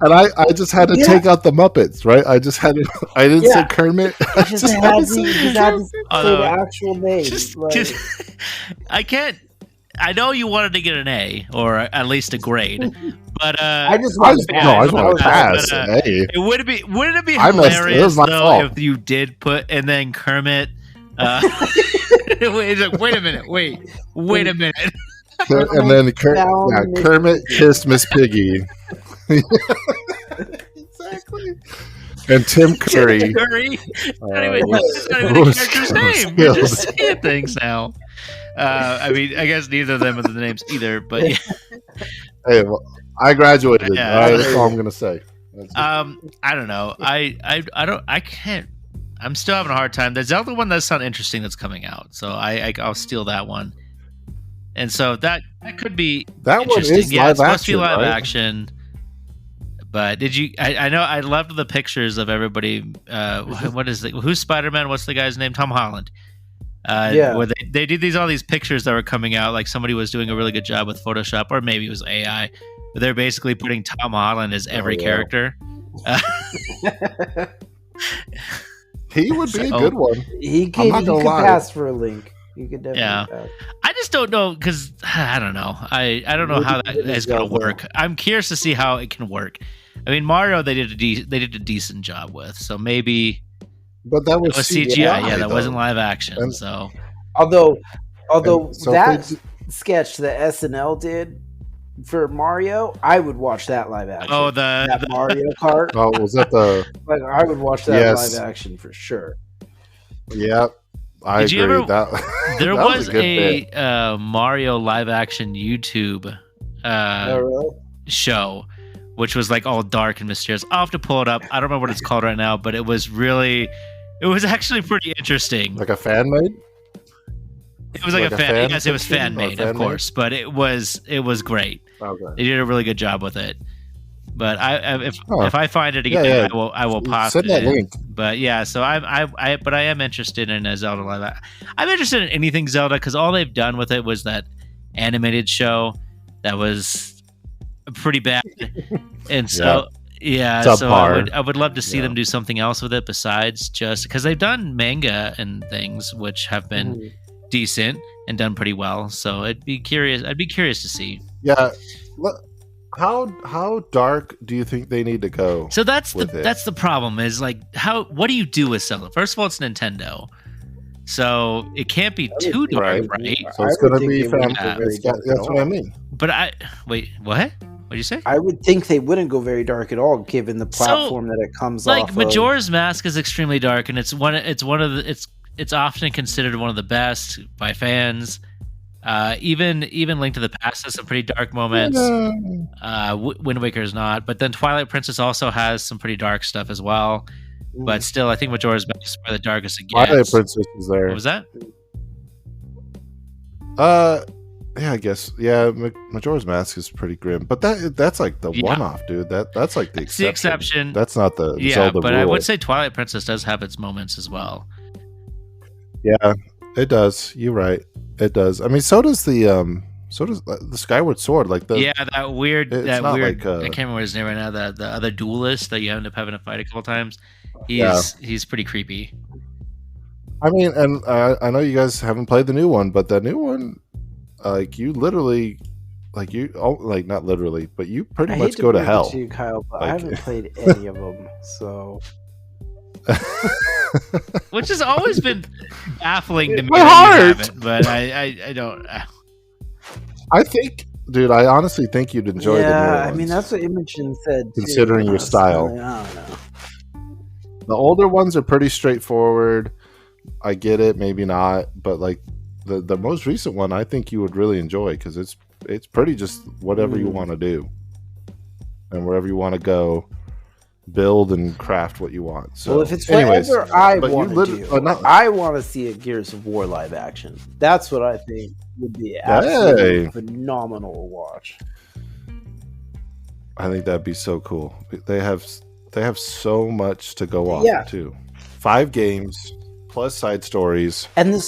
And I just had to take out the Muppets, right? I just had to. I didn't say Kermit. I just had to say the actual name. I can't. I know you wanted to get an A or at least a grade, but I just want to pass. Wouldn't it be hilarious though if you did put and then Kermit? Wait a minute. And then Kermit kissed Miss Piggy. Exactly. And Tim Curry. It's not even the character's name. You're just saying things now. I mean, I guess neither of them are the names either, but yeah. Hey, well, I graduated. That's all I'm gonna say. I don't know. I can't. I'm still having a hard time. The Zelda one does sound interesting that's coming out, so I'll steal that one. And so that could be interesting. One is it's supposed to be live action. But did you? I know I loved the pictures of everybody. Who's Spider-Man? What's the guy's name? Tom Holland. Where they did all these pictures that were coming out. Like somebody was doing a really good job with Photoshop, or maybe it was AI. But they're basically putting Tom Holland as every character. He would be a good one. He could pass for a Link. You could definitely pass. I just don't know because I don't know. I don't know how that is going to work. I'm curious to see how it can work. I mean, Mario they did a decent job with, so maybe. But that was CGI. Yeah, that wasn't live action. And, so, although that sketch that SNL did for Mario, I would watch that live action. Oh, that Mario Kart. Oh, was that the? Like, I would watch that live action for sure. Yeah, I agree. There was a Mario live action YouTube show, which was like all dark and mysterious. I'll have to pull it up. I don't remember what it's called right now, but it was actually pretty interesting. Like a fan made? It was like a fan. Yes, it was fan made, of course, but it was great. Okay. They did a really good job with it. But if I find it again, I will pop send that link. But yeah, so I am interested in a Zelda live. I'm interested in anything Zelda because all they've done with it was that animated show that was pretty bad, and so I would love to see them do something else with it besides just because they've done manga and things which have been decent and done pretty well. So I'd be curious to see. Yeah. How dark do you think they need to go? So that's the problem is like what do you do with Zelda? First of all, it's Nintendo, so it can't be too dark, right? So it's going to be that's what I mean. But wait, what? What did you say? I would think they wouldn't go very dark at all, given the platform that it comes off. Like Majora's Mask is extremely dark, and it's often considered one of the best by fans. Even Link to the Past has some pretty dark moments. Wind Waker is not, but then Twilight Princess also has some pretty dark stuff as well. But still, I think Majora's Mask is probably the darkest it gets. Twilight Princess is there. What was that? Yeah, I guess. Yeah, Majora's Mask is pretty grim, but that's like the one-off, dude. That's like the exception. The exception. That's not the Zelda but rule. I would say Twilight Princess does have its moments as well. Yeah, it does. You're right. It does. I mean, so does the Skyward Sword. Like that weird. Like, I can't remember his name right now. The other duelist that you end up having to fight a couple times. He's pretty creepy. I mean, and I know you guys haven't played the new one, but the new one, like you literally, like you, like not literally, but you pretty much go to hell. To you, Kyle, but I haven't played any of them, so. Which has always been baffling to me. But I don't. I think, dude, I honestly think you'd enjoy the new ones. I mean, that's what Imogen said. Considering your style. I don't know. The older ones are pretty straightforward. I get it, maybe not, but like the most recent one, I think you would really enjoy because it's pretty just whatever you want to do, and wherever you want to go, build and craft what you want. So, if it's whatever I want to do, I want to see a Gears of War live action. That's what I think would be absolutely phenomenal to watch. I think that'd be so cool. They have so much to go off too. 5 games. Plus side stories, from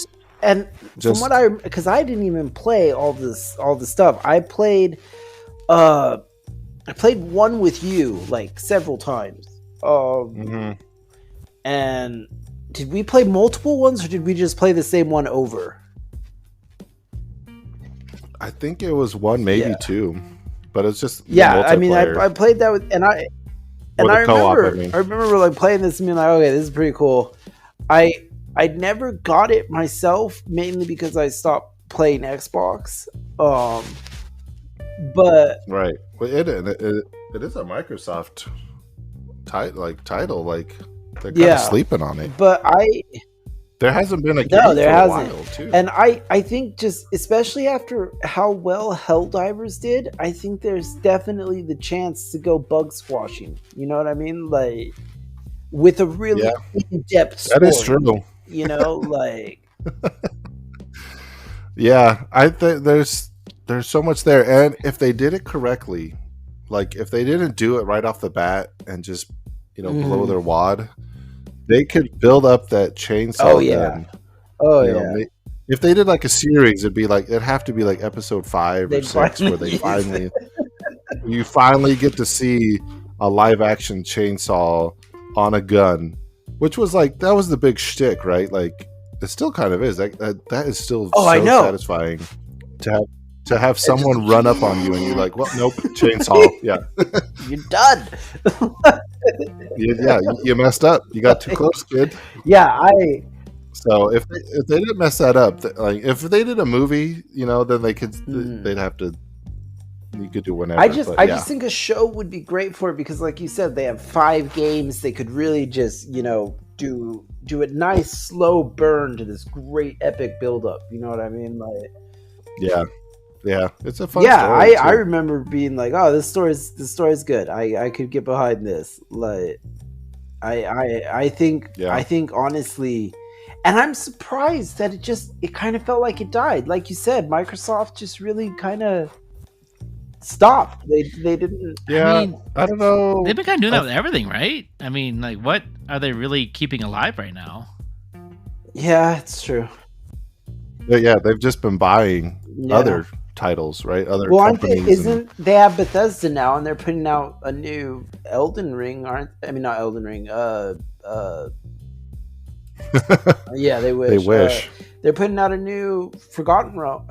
what because I didn't even play all the stuff. I played one with you like several times. And did we play multiple ones or did we just play the same one over? I think it was one, maybe two, but it's just I mean, I played that with I remember like playing this and being like, okay, this is pretty cool. I never got it myself, mainly because I stopped playing Xbox. But right, well, it is a Microsoft title. Like they're kind of sleeping on it. But there hasn't been a game for a while, too. And I think just especially after how well Helldivers did, I think there's definitely the chance to go bug squashing. You know what I mean? Like with a really in-depth story. That is true. You know, like I think there's so much there, and if they did it correctly, like if they didn't do it right off the bat and just blow their wad, they could build up that chainsaw gun. If they did like a series, it'd have to be like episode 5 or 6 where they you finally get to see a live action chainsaw on a gun. Which was like that was the big shtick, right? Like it still kind of is. That is still so satisfying to have someone run up on you and you're like, well, nope, chainsaw, you're done. You messed up. You got too close, kid. So if they didn't mess that up, like if they did a movie, then they could they'd have to. You could do whenever. I just think a show would be great for it because, like you said, they have 5 games. They could really just do a nice slow burn to this great epic build up. You know what I mean? Like, it's a fun story. I remember being like, oh, this story's good. I could get behind this. Like, I think honestly. And I'm surprised that it kind of felt like it died. Like you said, Microsoft just really kind of stopped. They didn't. I don't know. They've been kind of doing that with everything, right? I mean, like, what are they really keeping alive right now? Yeah, it's true. Yeah, they've just been buying other titles, right? Other companies. They have Bethesda now, and they're putting out a new Elden Ring? Not Elden Ring. Yeah, they wish. They wish. They're putting out a new Forgotten Realms.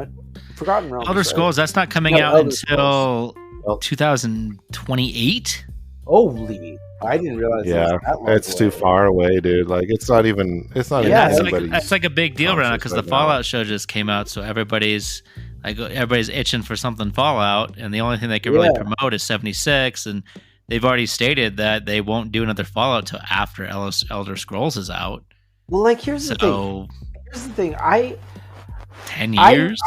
Elder Scrolls. That's not coming out until 2028. Holy! I didn't realize. Yeah, it's too far away, dude. Like it's not even. It's not. Yeah, it's like a big deal right now because the Fallout show just came out, so everybody's itching for something Fallout, and the only thing they can really promote is 76, and they've already stated that they won't do another Fallout till after Elder Scrolls is out. Well, like here's the thing. 10 years.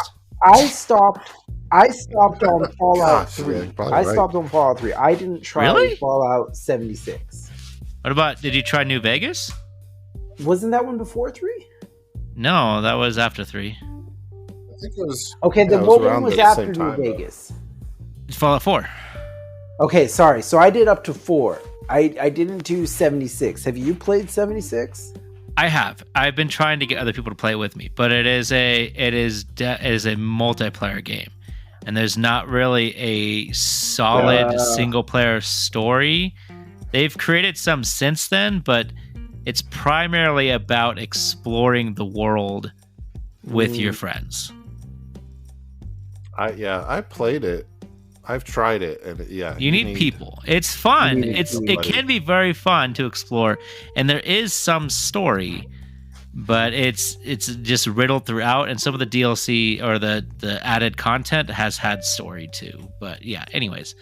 I stopped on Fallout 3. I stopped on Fallout 3. I didn't try Fallout 76. What about, did you try New Vegas? Wasn't that one before 3? No, that was after 3. think it was okay. Then it what around one was the after same New time, though. Vegas? Fallout 4. Okay, sorry. So I did up to 4. I didn't do 76. Have you played 76? I have. I've been trying to get other people to play with me, but it is a multiplayer game, and there's not really a solid single player story. They've created some since then, but it's primarily about exploring the world with your friends. I played it. I've tried it, and you need people. It's fun. It can be very fun to explore, and there is some story, but it's just riddled throughout. And some of the DLC or the added content has had story too. But yeah, anyways,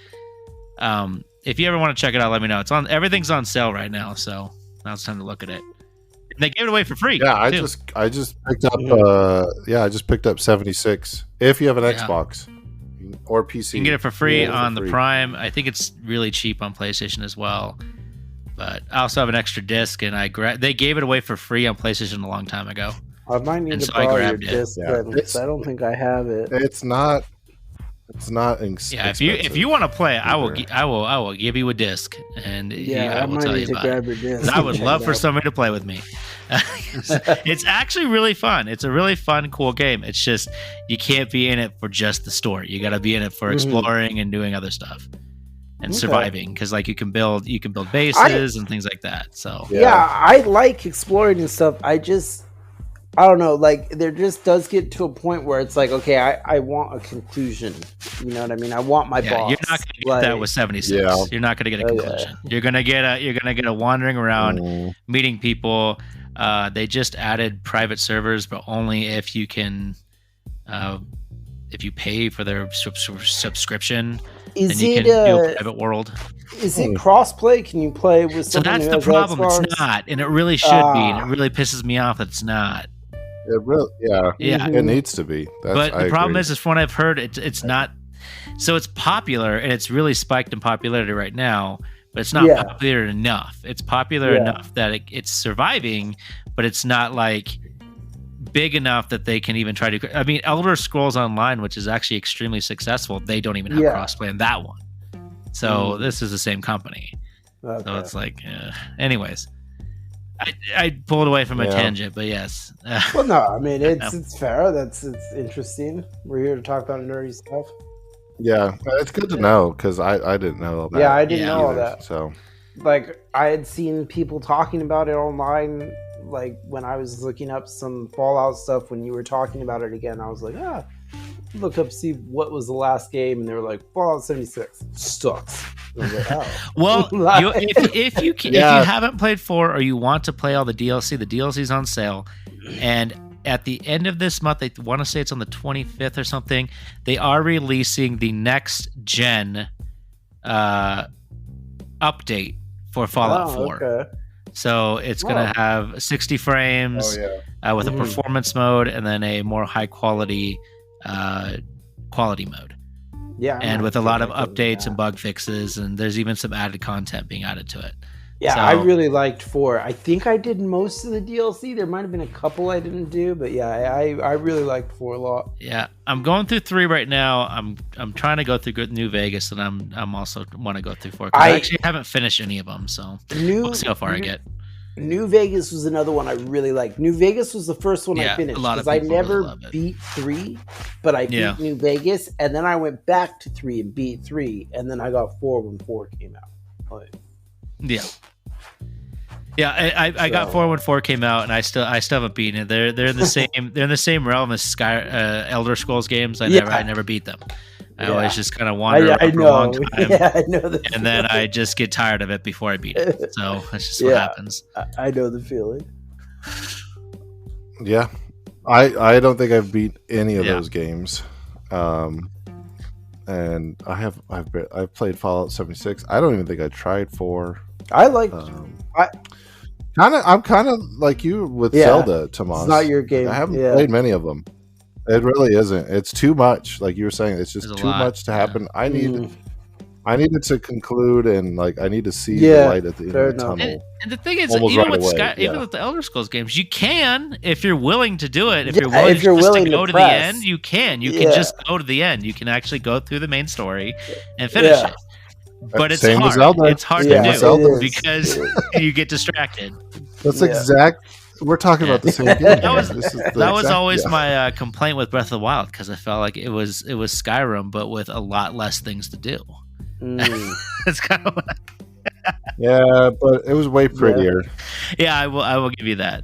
if you ever want to check it out, let me know. It's on. Everything's on sale right now, so now it's time to look at it. And they gave it away for free. Yeah, I too. just picked up. I just picked up 76. If you have an Xbox. Or PC. You can get it for free on the Prime. I think it's really cheap on PlayStation as well. But I also have an extra disc, and they gave it away for free on PlayStation a long time ago. I might need to borrow your disc, because I don't think I have it. It's not expensive. Yeah, if you want to play it, I will give you a disc, and I will tell you about it. Your disc. I would love for somebody to play with me. It's actually really fun. It's a really fun, cool game. It's just you can't be in it for just the story. You got to be in it for exploring and doing other stuff and surviving, because like you can build bases and things like that. So yeah, I like exploring and stuff. I don't know, like there just does get to a point where it's like, okay, I want a conclusion. You know what I mean? I want my boss. You're not gonna get that with 76. Yeah. You're not gonna get a conclusion. You're gonna get a wandering around, meeting people. They just added private servers, but only if you can, if you pay for their subscription. Then you can do a private world. Is it crossplay? Can you play with someone? So that's the problem. Xbox? It's not, and it really should be. And it really pisses me off that it's not. It really, it needs to be. But the problem is from what I've heard, it's not. So it's popular, and it's really spiked in popularity right now. But it's not popular enough. It's popular enough that it's surviving, but it's not like big enough that they can even try to. I mean, Elder Scrolls Online, which is actually extremely successful, they don't even have crossplay in that one. So this is the same company. Okay. So it's like, anyways. I pulled away from a tangent, but yes. Well, no, I mean it's fair. It's interesting. We're here to talk about nerdy stuff. Yeah, it's good to know, because I didn't know all that. Yeah, I didn't know all that. So, like, I had seen people talking about it online. Like when I was looking up some Fallout stuff, when you were talking about it again, I was like, look up, see what was the last game, and they were like, Fallout 76 sucks. Like, oh. Well, if you haven't played 4 or you want to play all the DLC's on sale, and at the end of this month, I want to say it's on the 25th or something, they are releasing the next gen update for Fallout 4. Okay. So it's going to have 60 frames with a performance mode, and then a more high quality mode. Yeah, and with a lot of updates and bug fixes, and there's even some added content being added to it. Yeah, so, I really liked 4. I think I did most of the DLC. There might have been a couple I didn't do, but yeah, I really liked 4 a lot. Yeah, I'm going through 3 right now. I'm trying to go through New Vegas, and I'm also want to go through 4. I actually haven't finished any of them, so we'll see how far I get. New Vegas was another one I really liked. New Vegas was the first one I finished, because I never beat 3, but I beat New Vegas, and then I went back to 3 and beat 3, and then I got 4 when 4 came out. I got 4 when 4 came out, and I still haven't beaten it. They're in the same realm as Elder Scrolls games. I never beat them. I always just kind of wander for a long time. Yeah, I know and then I just get tired of it before I beat it. So that's just what happens. I know the feeling. Yeah. I don't think I've beat any of those games. And I've played Fallout 76. I don't even think I tried 4. I like I'm kind of like you with Zelda, Tomas. It's not your game. I haven't played many of them. It really isn't. It's too much. Like you were saying, it's just too much to happen. I I needed to conclude, and like I need to see the light at the end of the tunnel. And the thing is, even with the Elder Scrolls games, you can, if you're willing to do it. If you're willing to go to the end, you can. You can just go to the end. You can actually go through the main story and finish it. But it's hard. It's hard to do because you get distracted. That's exact. We're talking about the same game. That was always my complaint with Breath of the Wild, because I felt like it was Skyrim, but with a lot less things to do. That's kind of what yeah, but it was way prettier. Yeah, I will give you that.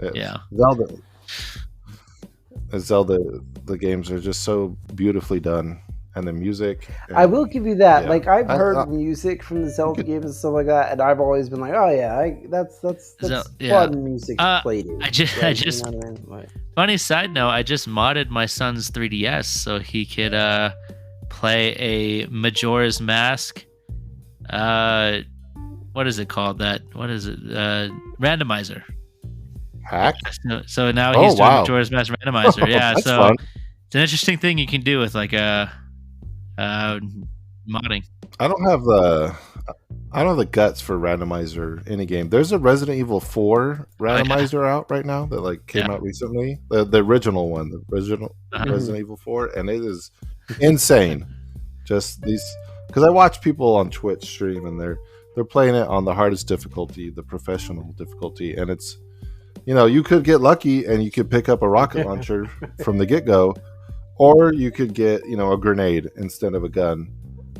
Zelda, the games are just so beautifully done, and the music. I will give you that. Like I've heard music from the Zelda games and stuff like that, and I've always been like, oh yeah, that's fun music played. Funny side note, I just modded my son's 3DS so he could play a Majora's Mask. What is it called? Randomizer. Hack? So now he's doing Majora's Mask randomizer. Yeah, so fun. It's an interesting thing you can do with like modding. I don't have the guts for randomizer in a game. There's a Resident Evil 4 randomizer out right now that like came out recently. The original one, Resident Evil 4, and it is insane. Just these, because I watch people on Twitch stream and they're playing it on the hardest difficulty, the professional difficulty, and it's, you could get lucky and you could pick up a rocket launcher from the get-go, or you could get a grenade instead of a gun,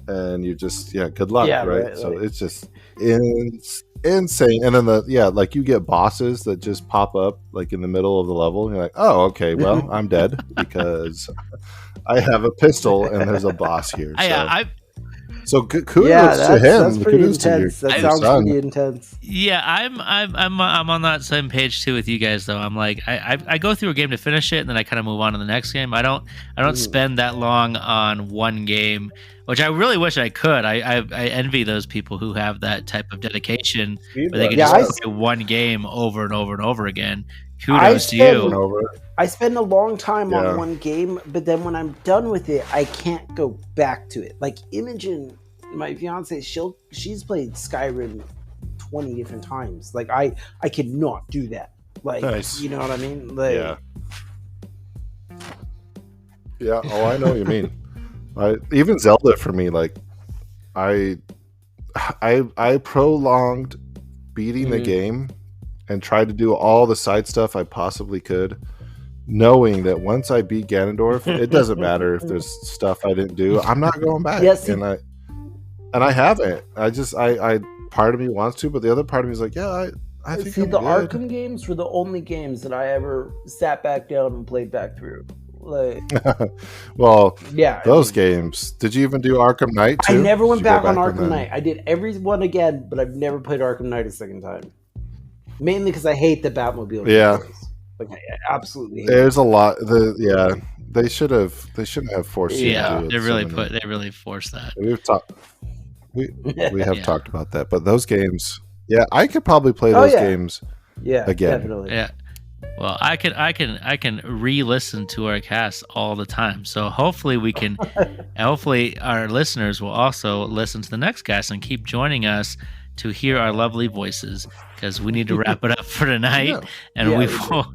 and you just good luck, right? So it's just insane. And then like you get bosses that just pop up like in the middle of the level, and you're like, oh, okay, well, I'm dead because I have a pistol and there's a boss here. So kudos to him. That's pretty intense. That sounds pretty intense. Yeah, I'm on that same page too with you guys though. I'm like I go through a game to finish it, and then I kind of move on to the next game. I don't spend that long on one game, which I really wish I could. I envy those people who have that type of dedication where they can just play one game over and over and over again. Kudos to you. I spend a long time on one game, but then when I'm done with it, I can't go back to it. Like Imogen, my fiance, she's played Skyrim 20 different times. Like I cannot do that. Like nice. You know what I mean? Like, yeah. Oh, I know what you mean. Even Zelda for me, like I prolonged beating the game and tried to do all the side stuff I possibly could, knowing that once I beat Ganondorf, it doesn't matter if there's stuff I didn't do. I'm not going back. Yes. And I haven't. I part of me wants to, but the other part of me is like, I think I'm the good. Arkham games were the only games that I ever sat back down and played back through. Like, well, those games. Did you even do Arkham Knight too? I never went back on Arkham Knight. I did every one again, but I've never played Arkham Knight a second time. Mainly because I hate the Batmobile. Yeah, like I absolutely hate There's a lot. They shouldn't have forced you to do it. They really forced that. We've talked. We have talked about that, but those games. Yeah, I could probably play those games. Yeah, again. Definitely. Yeah. Well, I can re-listen to our cast all the time. So hopefully we can, hopefully our listeners will also listen to the next cast and keep joining us to hear our lovely voices, because we need to wrap it up for tonight. And we will.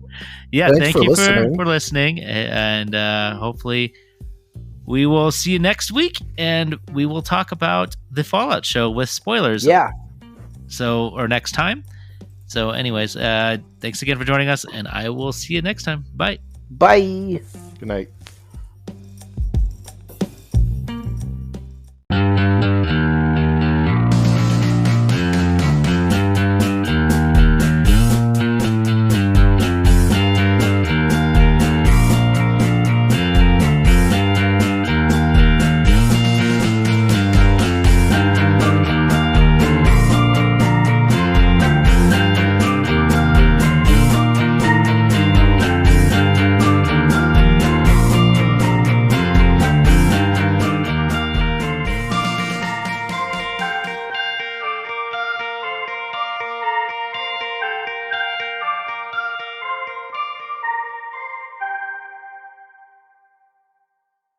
Yeah, thank you for listening, and hopefully we will see you next week, and we will talk about the Fallout show with spoilers. Yeah. So, or next time. So anyways, thanks again for joining us, and I will see you next time. Bye. Bye. Good night.